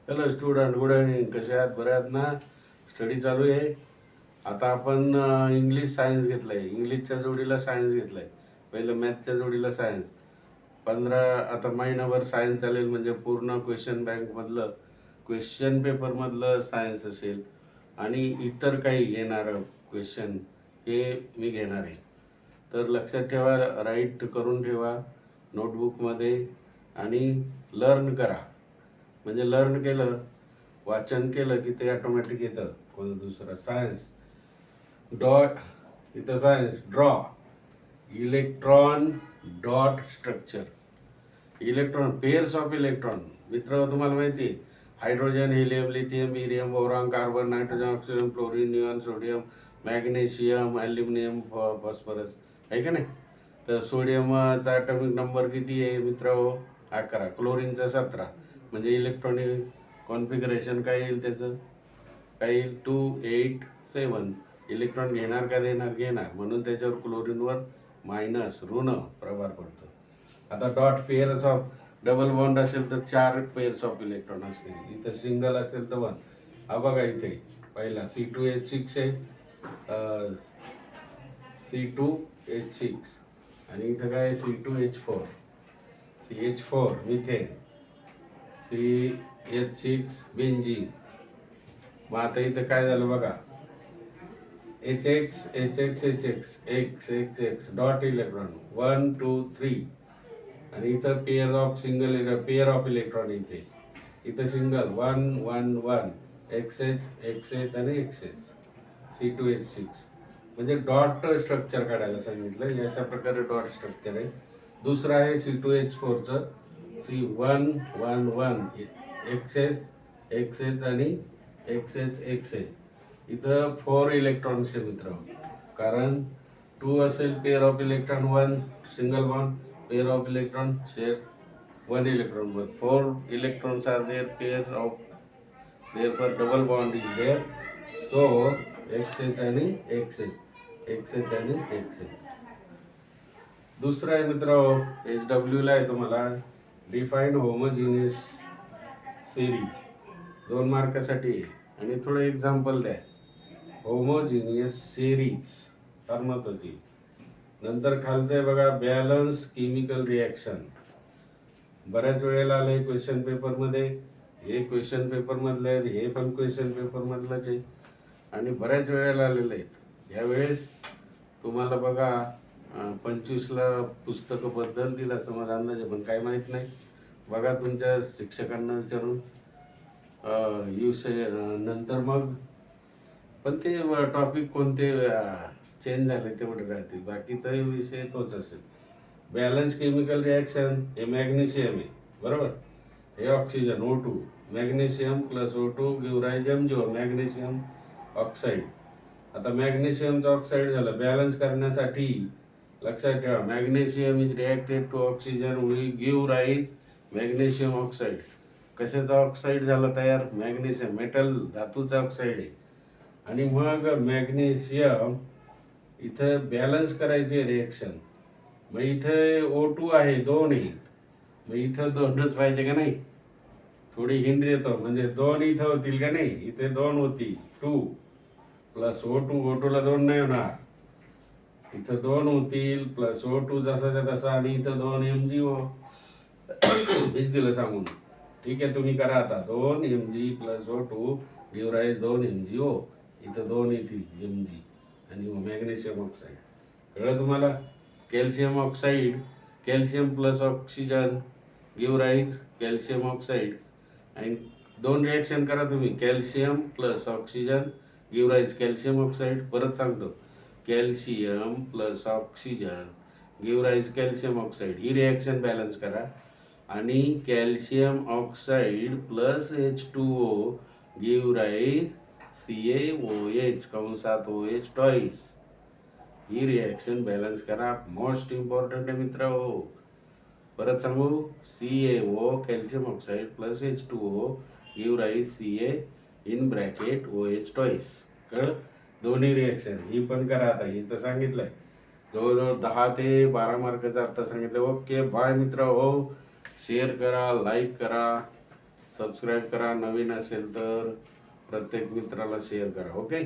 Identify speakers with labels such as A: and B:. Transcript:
A: Hello student, good evening. कसे आहात? बरे आहात ना? स्टडी चालू आहे. आता आपण इंग्लिश सायन्स घेतलं आहे. इंग्लिशच्या जोडीला सायन्स घेतलं आहे. पहिलं मॅथच्या जोडीला सायन्स. 15 आता महिनाभर सायन्स चालेल, म्हणजे पूर्ण क्वेश्चन बँकमधलं क्वेश्चन पेपरमधलं सायन्स असेल आणि इतर काही येणारं क्वेश्चन हे मी घेणार आहे. तर लक्षात ठेवा, राईट करून ठेवा नोटबुकमध्ये आणि लर्न करा. म्हणजे लर्न केलं, वाचन केलं की ते ऑटोमॅटिक येतं. कोण दुसरं सायन्स डॉट, इथं science draw electron dot structure. Electron, pairs of electron. मित्र, तुम्हाला माहिती आहे hydrogen, helium, lithium, barium, boron, carbon, nitrogen, oxygen, fluorine, neon, sodium, magnesium, aluminium, phosphorus आहे का नाही? तर सोडियमचा ॲटॉमिक नंबर किती आहे मित्र? 11. क्लोरीनचा 17. म्हणजे इलेक्ट्रॉनिक कॉन्फिगरेशन काय येईल त्याचं? काय येईल? 287. इलेक्ट्रॉन घेणार का देणार? घेणार, म्हणून त्याच्यावर क्लोरीनवर मायनस ऋण प्रभार पडतो. आता dot pairs of, double bond असेल तर 4 पेअर्स ऑफ इलेक्ट्रॉन असतील. इथं सिंगल असेल तर 1. हा बघा, इथे पहिला C2H6 आहे, C2H6, आणि इथं काय C2H4, CH4 methane, CH6 benzene. मग आता इथं काय झालं बघा, HX HX HX X X X dot electron 1 2 3. आणि इथं pair of single, pair of electron इथं सिंगल 1 1 1 XH XH आणि XH C2H6. म्हणजे डॉट स्ट्रक्चर काढायला सांगितलं. अशा प्रकारे डॉट स्ट्रक्चर आहे. दुसरं आहे C2H4चं C1 1 1 XH XH आणि XH XH. इथं 4 इलेक्ट्रॉन्स आहे मित्र, कारण 2 असेल pair of electron, 1 single bond, pair of electron share 1 electron, but 4 electrons are there, pair of, therefore double bond is there. So XH आणि XH, XH आणि XH. दुसरं आहे मित्र, HW ला आहे तुम्हाला डिफाईन होमोजिनियस सिरीज, 2 मार्कासाठी आहे. आणि थोडं एक्झाम्पल द्या. होमोजिनियस सिरीज फार महत्वाची. नंतर खालचं आहे बघा, बॅलन्स केमिकल रिॲक्शन. बऱ्याच वेळेला आलंय क्वेश्चन पेपरमध्ये. हे क्वेश्चन पेपरमधलं आहे, हे पण क्वेश्चन पेपरमधलंच आहे, आणि बऱ्याच वेळेला आलेले आहेत. यावेळेस तुम्हाला बघा 25ला पुस्तकं बद्दल दिला समज अंदाजे, पण काय माहीत नाही. बघा तुमच्या शिक्षकांना विचारून नंतर मग पण ते टॉपिक कोणते चेंज झाले तेवढे राहतील, बाकी तर विषय तोच असेल. बॅलन्स केमिकल रिॲक्शन, हे मॅग्नेशियम आहे बरोबर, हे oxygen O2, magnesium plus O2 give rise MgO, magnesium oxide. आता मॅग्नेशियमचं ऑक्साईड झालं. बॅलन्स करण्यासाठी लक्षात ठेवा, magnesium is reacted to oxygen will give rise magnesium oxide. कशाचा ऑक्साईड झाला तयार? मॅग्नेशियम, मेटल धातूचा ऑक्साईड आहे. आणि मग मॅग्नेशियम इथं बॅलन्स करायचे रिएक्शन. मग इथं O2 आहे, 2 आहेत, मग इथं 2च पाहिजे का नाही? थोडी हिंट देतो, म्हणजे 2 इथं होतील का नाही? इथे 2 होतील, 2 प्लस O2, O2ला 2 नाही होणार, इथं 2 होतील प्लस O2 जसाच्या तसा, आणि इथं 2 MgO. हेच दिलं सांगून. ठीक आहे, तुम्ही करा आता. 2 Mg plus O2 give rise 2 MgO. इथं 2 येतील Mg आणि मॅग्नेशियम ऑक्साईड. कळलं तुम्हाला? Calcium oxide, calcium plus oxygen give rise calcium oxide. आणि 2 रिॲक्शन करा तुम्ही. Calcium plus oxygen give rise calcium oxide. परत सांगतो, calcium plus oxygen give rise calcium oxide. ही रिॲक्शन बॅलन्स करा. आणि calcium oxide plus H2O give rise CaOH कंसात OH twice. ही रिॲक्शन बॅलन्स करा. मोस्ट इम्पॉर्टंट आहे मित्र हो. परत सांगू, CaO calcium oxide plus H2O give rise Ca in bracket OH twice. कळ? दोन्ही रिॲक्शन ही पण करा. आता इथं सांगितलंय जवळजवळ 10 ते 12 मार्काचं आता सांगितलं. ओके बाय मित्र हो. शेअर करा, लाईक करा, सबस्क्राईब करा, नवीन असेल तर प्रत्येक मित्राला शेअर करा. ओके.